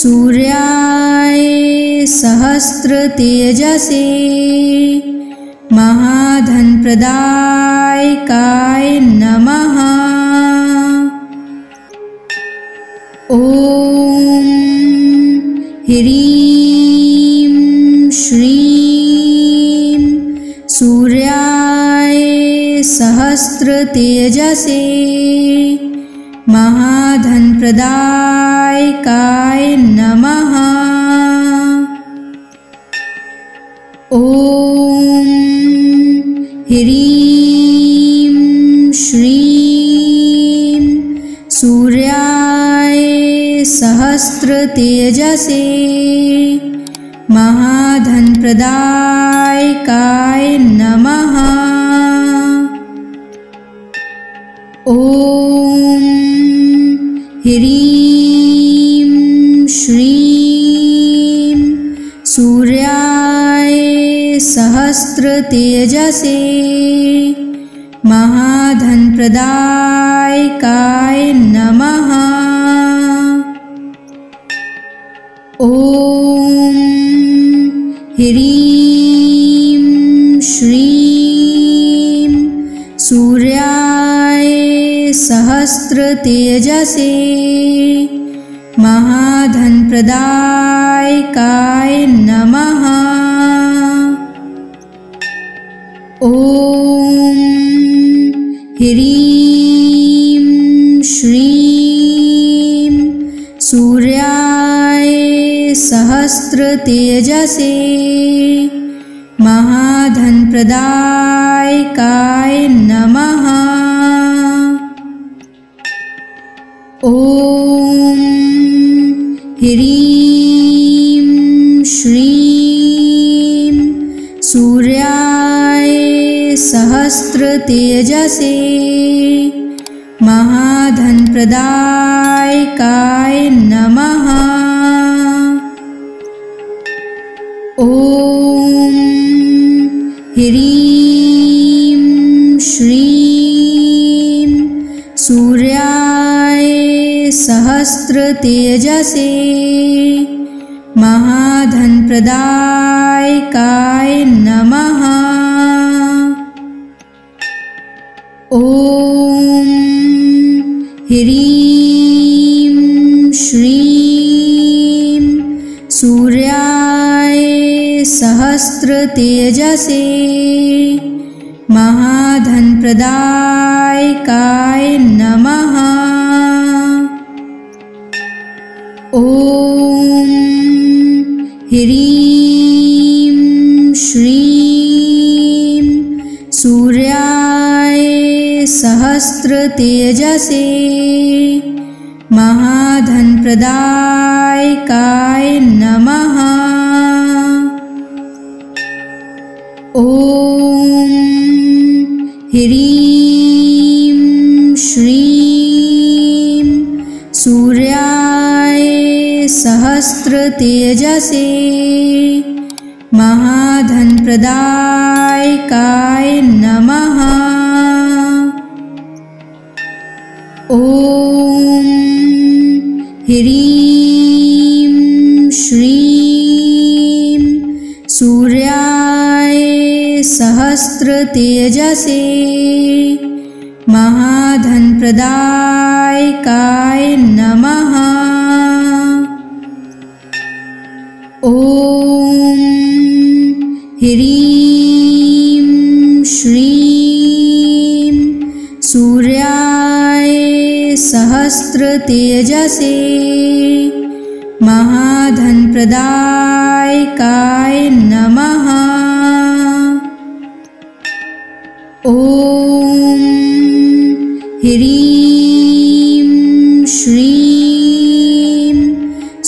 सूर्याय सहस्रतेजसे महाधनप्रदायकाय नमः। ॐ ह्रीं श्रीं सूर्याय सहस्रतेजसे महाधनप्रदायकाय नमः। ॐ ह्रीं श्रीं सूर्याय सहस्रतेजसे महाधनप्रदायकाय नमः। ॐ ह्रीं श्रीं सूर्याय सहस्रतेजसे महाधनप्रदायकाय नमः। ह्रीं श्रीं सूर्याय सहस्रतेजसे महाधनप्रदायकाय नमः। ॐ ह्रीं श्रीं सूर्याय सहस्रतेजसे महाधनप्रदायकाय नमः। ॐ ह्रीं श्रीं सूर्याय सहस्रतेजसे महाधनप्रदायकाय नमः। ॐ ह्रीं श्रीं सूर्याय सहस्रतेजसे महाधनप्रदायकाय नमः। ॐ ह्रीं श्रीं सूर्याय सहस्रतेजसे महाधनप्रदायकाय नमः। ॐ ह्रीं श्रीं सूर्याय सहस्रतेजसे महाधनप्रदायकाय नमः। ॐ ह्रीं श्रीं सूर्याय सहस्रतेजसे महाधनप्रदायकाय नमः। ॐ ह्रीं श्रीं सूर्याय सहस्रतेजसे महाधनप्रदायकाय नमः। ॐ ह्रीं श्रीं सूर्याय सहस्रतेजसे महाधनप्रदायकाय नमः। ॐ ह्रीं श्रीं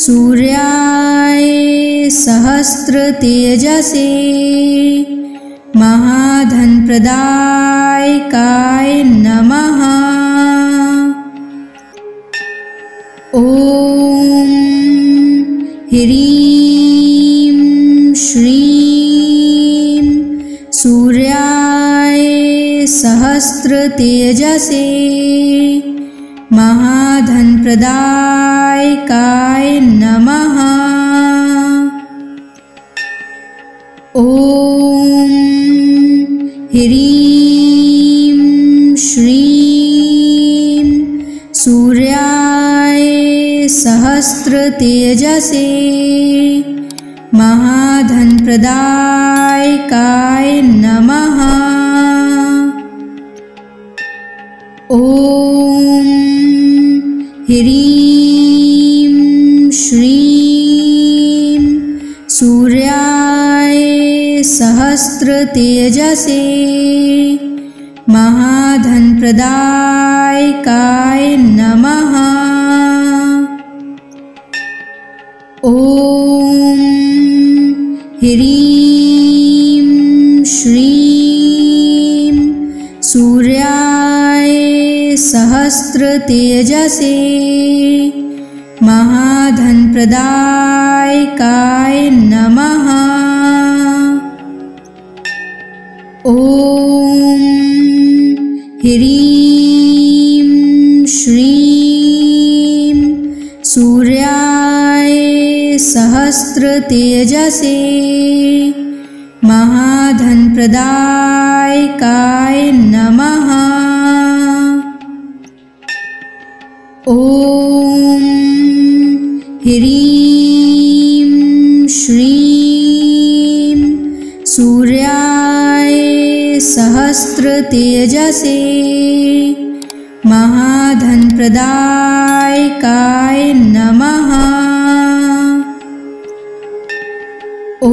सूर्याय सहस्रतेजसे महाधनप्रदायकाय नमः। ॐ ह्रीं श्रीं सूर्याय सहस्रतेजसे महाधनप्रदायकाय नमः। ॐ ह्रीं श्रीं सूर्याय सहस्रतेजसे महाधनप्रदायकाय नमः। ॐ ह्रीं श्रीं सूर्याय सहस्रतेजसे महाधनप्रदायकाय नमः। ॐ ह्रीं श्रीं सूर्याय सहस्रतेजसे महाधनप्रदायकाय नमः। ॐ ह्रीं श्रीं सूर्याय सहस्रतेजसे महाधनप्रदायकाय नमः। ॐ ह्रीं श्रीं सूर्याय सहस्रतेजसे महाधनप्रदायकाय नमः। ॐ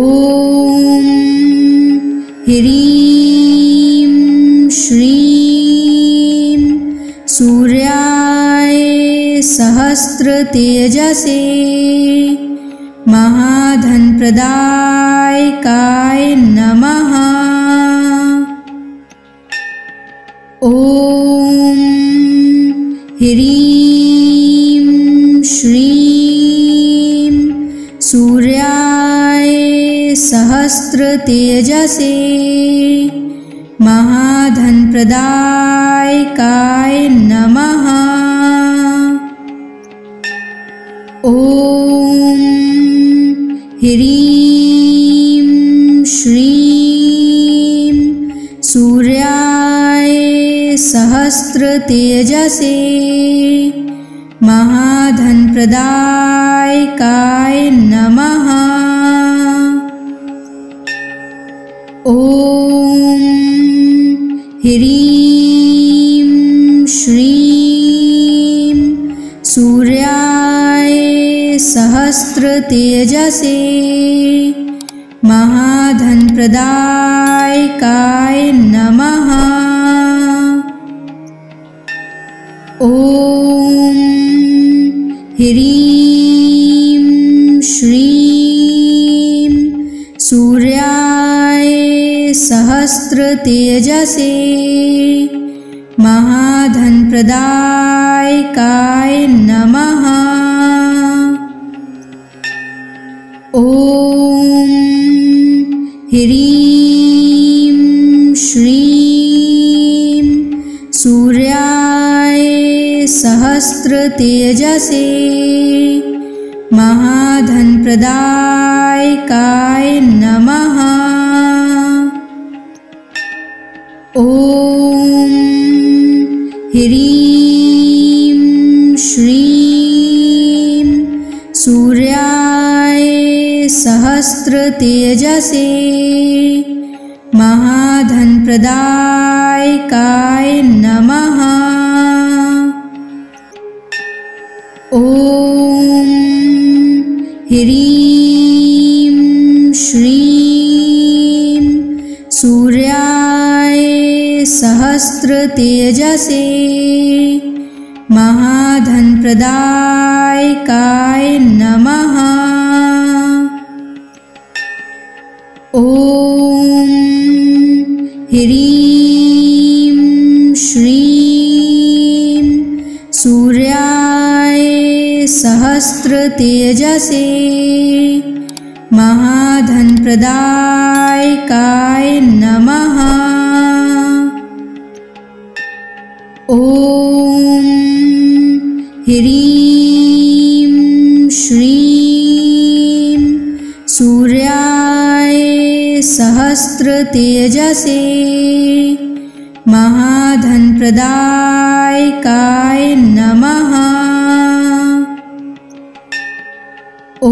ह्रीं श्रीं सूर्याय सहस्रतेजसे महाधनप्रदायकाय नमः। ॐ ह्रीं श्रीं सूर्याय सहस्रतेजसे महाधनप्रदायकाय नमः। ॐ ह्रीं श्रीं सूर्याय सहस्रतेजसे महाधनप्रदायकाय नमः। ॐ ह्रीं श्रीं सूर्याय सहस्रतेजसे महाधनप्रदायकाय नमः। ॐ ह्रीं श्रीं सूर्याय सहस्रतेजसे महाधनप्रदायकाय नमः। ॐ ह्रीं श्रीं सूर्याय सहस्रतेजसे महाधनप्रदायकाय नमः। ॐ ह्रीं श्रीं सूर्याय सहस्रतेजसे महाधनप्रदायकाय नमः। ॐ ह्रीं श्रीं सूर्याय सहस्रतेजसे महाधनप्रदायकाय नमः। ॐ ह्रीं श्रीं सूर्याय सहस्रतेजसे महाधनप्रदायकाय नमः। ॐ ह्रीं श्रीं सूर्याय सहस्रतेजसे महाधनप्रदायकाय नमः। ॐ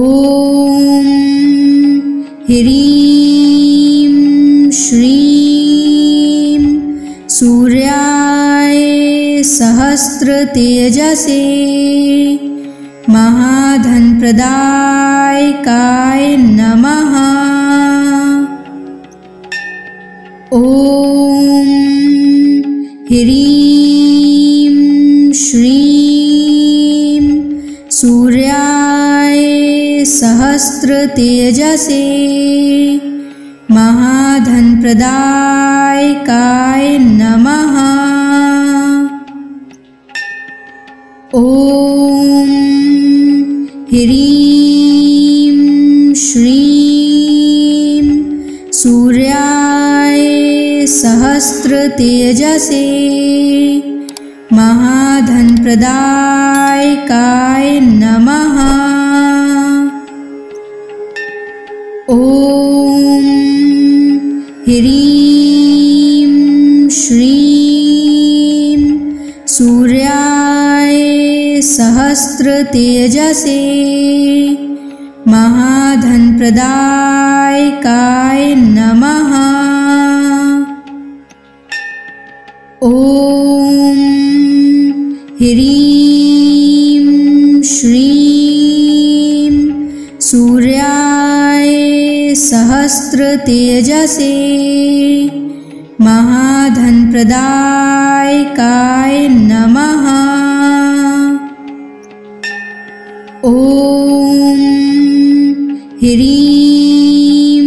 ह्रीं श्रीं सूर्याय सहस्रतेजसे महाधनप्रदायकाय नमः। ॐ ह्रीं श्रीं सूर्याय सहस्रतेजसे महाधनप्रदायकाय नमः। ॐ ह्रीं श्रीं सूर्याय सहस्रतेजसे महाधनप्रदायकाय नमः। ह्रीं श्रीं सूर्याय सहस्रतेजसे महाधनप्रदायकाय नमः। ॐ ह्रीं श्रीं सूर्याय सहस्रतेजसे महाधनप्रदायकाय नमः। ॐ ह्रीं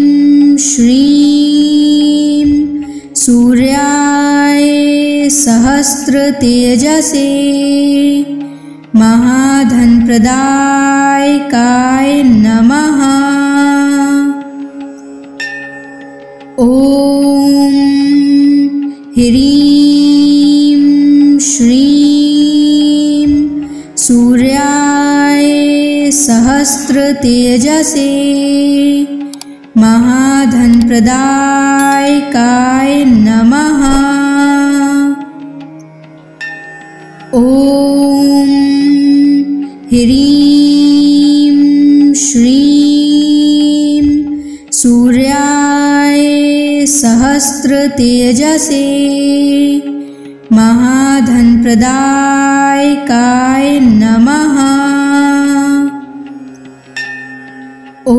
श्रीं सूर्याय सहस्रतेजसे महाधनप्रदायकाय नमः। ॐ ह्रीं श्रीं सूर्याय सहस्रतेजसे महाधनप्रदायकाय नमः। ॐ ह्रीं श्रीं सूर्याय सहस्रतेजसे महाधनप्रदायकाय नमः। ॐ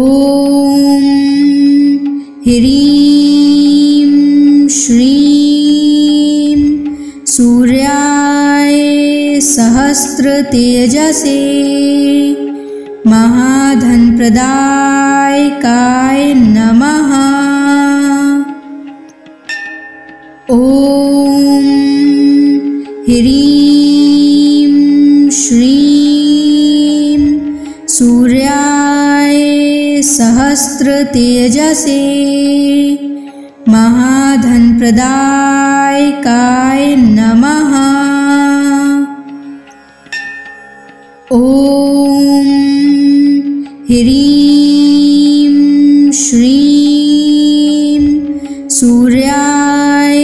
ह्रीं श्रीं सूर्याय सहस्रतेजसे महाधनप्रदायकाय नमः। ॐ ह्रीं श्रीं सूर्याय सहस्रतेजसे महाधनप्रदायकाय नमः। ॐ ह्रीं श्रीं सूर्याय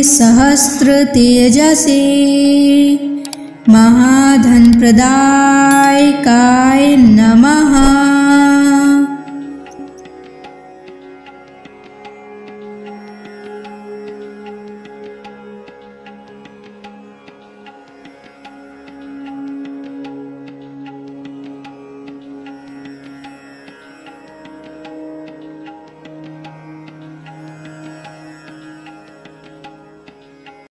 सहस्रतेजसे महाधनप्रदायकाय